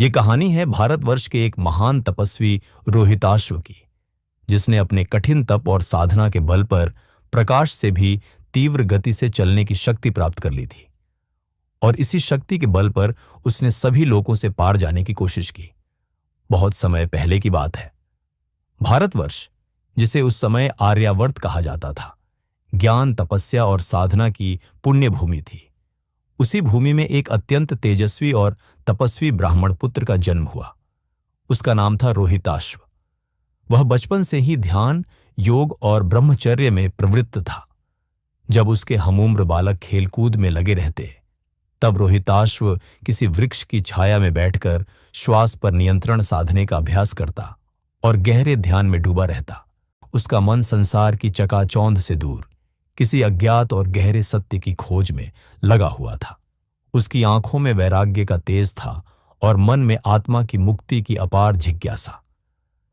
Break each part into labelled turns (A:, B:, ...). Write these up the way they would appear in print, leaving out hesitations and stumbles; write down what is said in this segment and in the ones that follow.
A: ये कहानी है भारतवर्ष के एक महान तपस्वी रोहिताश्व की, जिसने अपने कठिन तप और साधना के बल पर प्रकाश से भी तीव्र गति से चलने की शक्ति प्राप्त कर ली थी। और इसी शक्ति के बल पर उसने सभी लोगों से पार जाने की कोशिश की। बहुत समय पहले की बात है। भारतवर्ष, जिसे उस समय आर्यावर्त कहा जाता था, ज्ञान, तपस्या और साधना की पुण्य भूमि थी। उसी भूमि में एक अत्यंत तेजस्वी और तपस्वी ब्राह्मण पुत्र का जन्म हुआ। उसका नाम था रोहिताश्व। वह बचपन से ही ध्यान, योग और ब्रह्मचर्य में प्रवृत्त था। जब उसके हमउम्र बालक खेलकूद में लगे रहते, तब रोहिताश्व किसी वृक्ष की छाया में बैठकर श्वास पर नियंत्रण साधने का अभ्यास करता और गहरे ध्यान में डूबा रहता। उसका मन संसार की चकाचौंध से दूर किसी अज्ञात और गहरे सत्य की खोज में लगा हुआ था। उसकी आंखों में वैराग्य का तेज था और मन में आत्मा की मुक्ति की अपार जिज्ञासा।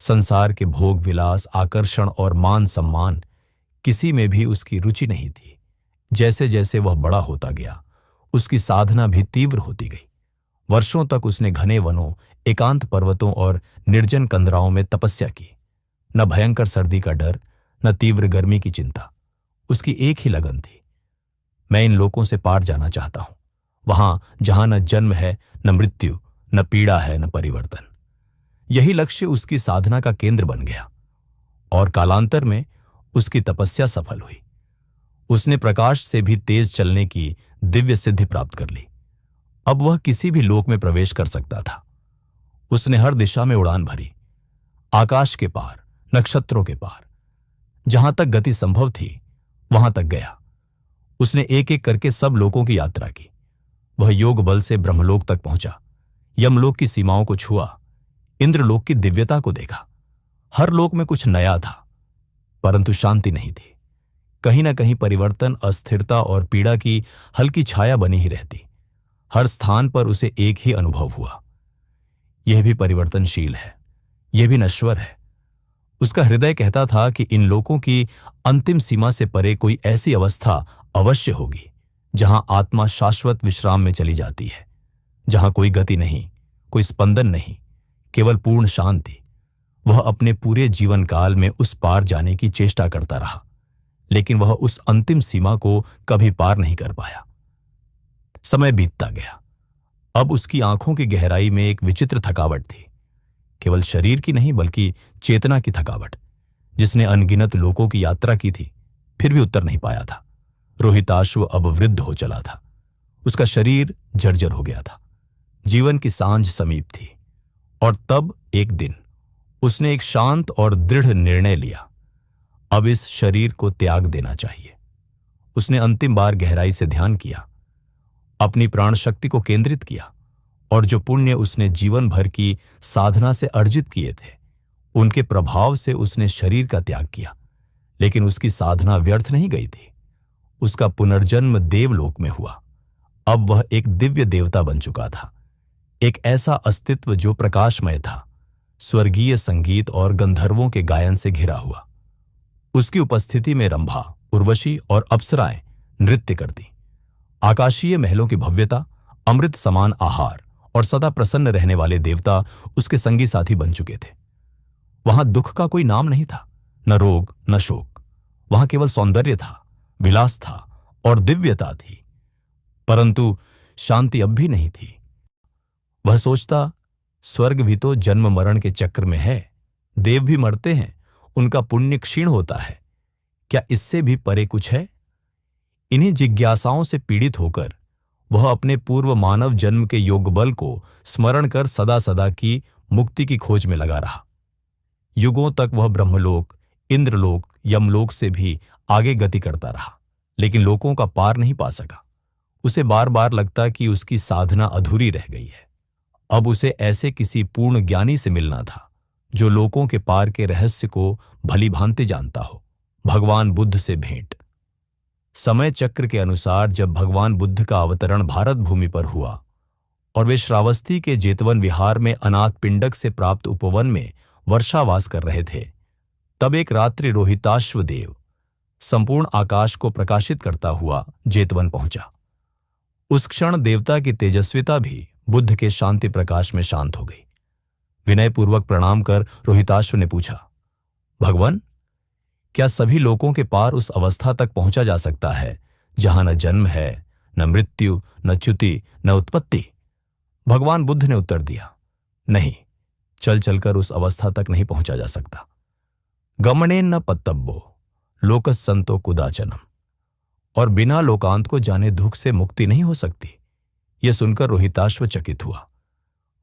A: संसार के भोग विलास, आकर्षण और मान सम्मान, किसी में भी उसकी रुचि नहीं थी। जैसे जैसे वह बड़ा होता गया, उसकी साधना भी तीव्र होती गई। वर्षों तक उसने घने वनों, एकांत पर्वतों और निर्जन कंदराओं में तपस्या की। न भयंकर सर्दी का डर, न तीव्र गर्मी की चिंता। उसकी एक ही लगन थी, मैं इन लोकों से पार जाना चाहता हूं, वहां जहां न जन्म है, न मृत्यु, न पीड़ा है, न परिवर्तन। यही लक्ष्य उसकी साधना का केंद्र बन गया और कालांतर में उसकी तपस्या सफल हुई। उसने प्रकाश से भी तेज चलने की दिव्य सिद्धि प्राप्त कर ली। अब वह किसी भी लोक में प्रवेश कर सकता था। उसने हर दिशा में उड़ान भरी, आकाश के पार, नक्षत्रों के पार। जहां तक गति संभव थी वहां तक गया। उसने एक एक करके सब लोकों की यात्रा की। वह योग बल से ब्रह्मलोक तक पहुंचा, यमलोक की सीमाओं को छुआ, इंद्रलोक की दिव्यता को देखा। हर लोक में कुछ नया था, परंतु शांति नहीं थी। कहीं ना कहीं परिवर्तन, अस्थिरता और पीड़ा की हल्की छाया बनी ही रहती। हर स्थान पर उसे एक ही अनुभव हुआ, यह भी परिवर्तनशील है, यह भी नश्वर है। उसका हृदय कहता था कि इन लोकों की अंतिम सीमा से परे कोई ऐसी अवस्था अवश्य होगी जहां आत्मा शाश्वत विश्राम में चली जाती है, जहां कोई गति नहीं, कोई स्पंदन नहीं, केवल पूर्ण शांति। वह अपने पूरे जीवन काल में उस पार जाने की चेष्टा करता रहा, लेकिन वह उस अंतिम सीमा को कभी पार नहीं कर पाया। समय बीतता गया। अब उसकी आंखों की गहराई में एक विचित्र थकावट थी, केवल शरीर की नहीं बल्कि चेतना की थकावट, जिसने अनगिनत लोकों की यात्रा की थी फिर भी उत्तर नहीं पाया था। रोहिताश्व अब वृद्ध हो चला था। उसका शरीर जर्जर हो गया था। जीवन की सांझ समीप थी और तब एक दिन उसने एक शांत और दृढ़ निर्णय लिया, अब इस शरीर को त्याग देना चाहिए। उसने अंतिम बार गहराई से ध्यान किया, अपनी प्राण शक्ति को केंद्रित किया और जो पुण्य उसने जीवन भर की साधना से अर्जित किए थे, उनके प्रभाव से उसने शरीर का त्याग किया। लेकिन उसकी साधना व्यर्थ नहीं गई थी। उसका पुनर्जन्म देवलोक में हुआ। अब वह एक दिव्य देवता बन चुका था, एक ऐसा अस्तित्व जो प्रकाशमय था, स्वर्गीय संगीत और गंधर्वों के गायन से घिरा हुआ। उसकी उपस्थिति में रंभा, उर्वशी और अप्सराएं नृत्य करती। आकाशीय महलों की भव्यता, अमृत समान आहार और सदा प्रसन्न रहने वाले देवता उसके संगी साथी बन चुके थे। वहां दुख का कोई नाम नहीं था, न रोग न शोक। वहां केवल सौंदर्य था, विलास था और दिव्यता थी, परंतु शांति अब भी नहीं थी। वह सोचता, स्वर्ग भी तो जन्म मरण के चक्र में है, देव भी मरते हैं, उनका पुण्य क्षीण होता है, क्या इससे भी परे कुछ है? इन्हीं जिज्ञासाओं से पीड़ित होकर वह अपने पूर्व मानव जन्म के योगबल को स्मरण कर सदा सदा की मुक्ति की खोज में लगा रहा। युगों तक वह ब्रह्मलोक, इंद्रलोक, यमलोक से भी आगे गति करता रहा, लेकिन लोकों का पार नहीं पा सका। उसे बार बार लगता कि उसकी साधना अधूरी रह गई है। अब उसे ऐसे किसी पूर्ण ज्ञानी से मिलना था जो लोकों के पार के रहस्य को भली भांति जानता हो। भगवान बुद्ध से भेंट। समय चक्र के अनुसार जब भगवान बुद्ध का अवतरण भारत भूमि पर हुआ और वे श्रावस्ती के जेतवन विहार में अनाथ पिंडक से प्राप्त उपवन में वर्षावास कर रहे थे, तब एक रात्रि रोहिताश्व देव संपूर्ण आकाश को प्रकाशित करता हुआ जेतवन पहुंचा। उस क्षण देवता की तेजस्विता भी बुद्ध के शांति प्रकाश में शांत हो गई। विनयपूर्वक प्रणाम कर रोहिताश्व ने पूछा, भगवान, क्या सभी लोगों के पार उस अवस्था तक पहुंचा जा सकता है जहां न जन्म है, न मृत्यु, न च्युति, न उत्पत्ति? भगवान बुद्ध ने उत्तर दिया, नहीं, चल चलकर उस अवस्था तक नहीं पहुंचा जा सकता। गमनेन न पत्तब्बो लोकस संतो कुदाचनम। और बिना लोकांत को जाने दुख से मुक्ति नहीं हो सकती। यह सुनकर रोहिताश्व चकित हुआ।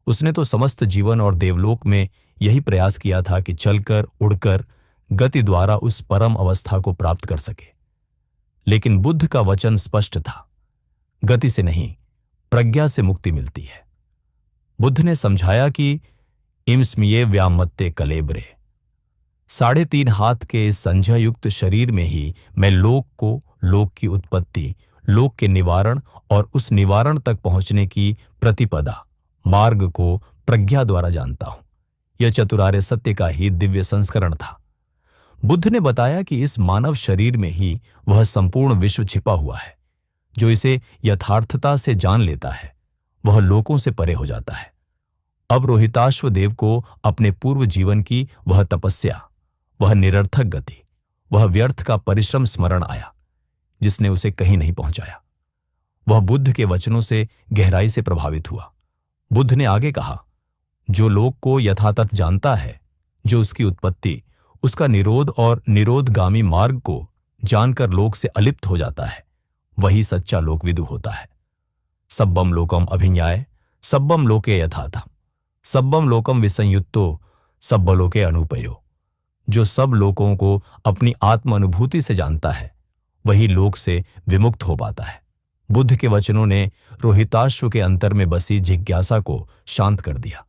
A: उसने तो समस्त जीवन और देवलोक में यही प्रयास किया था कि चलकर, उड़कर, गति द्वारा उस परम अवस्था को प्राप्त कर सके। लेकिन बुद्ध का वचन स्पष्ट था, गति से नहीं, प्रज्ञा से मुक्ति मिलती है। बुद्ध ने समझाया कि इम्स्मिये व्यामत्ते कलेब्रे, 3.5 हाथ के इस संज्ञायुक्त शरीर में ही मैं लोक को, लोक की उत्पत्ति, लोक के निवारण और उस निवारण तक पहुंचने की प्रतिपदा, मार्ग को प्रज्ञा द्वारा जानता हूं। यह चतुरार्य सत्य का ही दिव्य संस्करण था। बुद्ध ने बताया कि इस मानव शरीर में ही वह संपूर्ण विश्व छिपा हुआ है। जो इसे यथार्थता से जान लेता है वह लोकों से परे हो जाता है। अब रोहिताश्व देव को अपने पूर्व जीवन की वह तपस्या, वह निरर्थक गति, वह व्यर्थ का परिश्रम स्मरण आया जिसने उसे कहीं नहीं पहुंचाया। वह बुद्ध के वचनों से गहराई से प्रभावित हुआ। बुद्ध ने आगे कहा, जो लोक को यथातथ जानता है, जो उसकी उत्पत्ति, उसका निरोध और निरोधगामी मार्ग को जानकर लोक से अलिप्त हो जाता है, वही सच्चा लोकविदु होता है। सब्बम लोकम अभिज्ञाय सब्बम लोके यथातथम सब्बम लोकम विसंयुक्तो सब्बलोके अनुपयो। जो सब लोकों को अपनी आत्म अनुभूति से जानता है वही लोक से विमुक्त हो पाता है। बुद्ध के वचनों ने रोहिताश्व के अंतर में बसी जिज्ञासा को शांत कर दिया।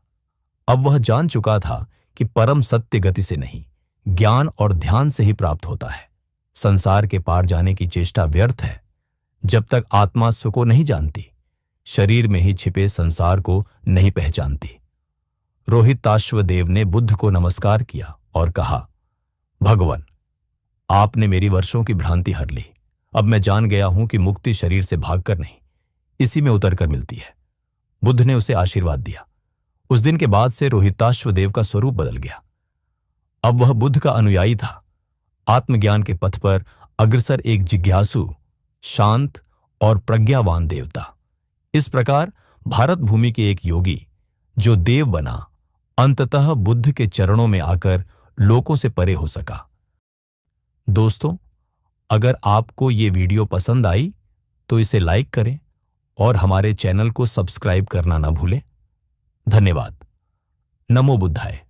A: अब वह जान चुका था कि परम सत्य गति से नहीं, ज्ञान और ध्यान से ही प्राप्त होता है। संसार के पार जाने की चेष्टा व्यर्थ है जब तक आत्मा स्व को नहीं जानती, शरीर में ही छिपे संसार को नहीं पहचानती। रोहिताश्वदेव ने बुद्ध को नमस्कार किया और कहा, भगवान, आपने मेरी वर्षों की भ्रांति हर ली। अब मैं जान गया हूं कि मुक्ति शरीर से भागकर नहीं, इसी में उतरकर मिलती है। बुद्ध ने उसे आशीर्वाद दिया। उस दिन के बाद से रोहिताश्वदेव का स्वरूप बदल गया। अब वह बुद्ध का अनुयायी था, आत्मज्ञान के पथ पर अग्रसर एक जिज्ञासु, शांत और प्रज्ञावान देवता। इस प्रकार भारत भूमि के एक योगी जो देव बना, अंततः बुद्ध के चरणों में आकर लोकों से परे हो सका। दोस्तों, अगर आपको ये वीडियो पसंद आई तो इसे लाइक करें और हमारे चैनल को सब्सक्राइब करना न भूलें। धन्यवाद। नमो बुद्धाय।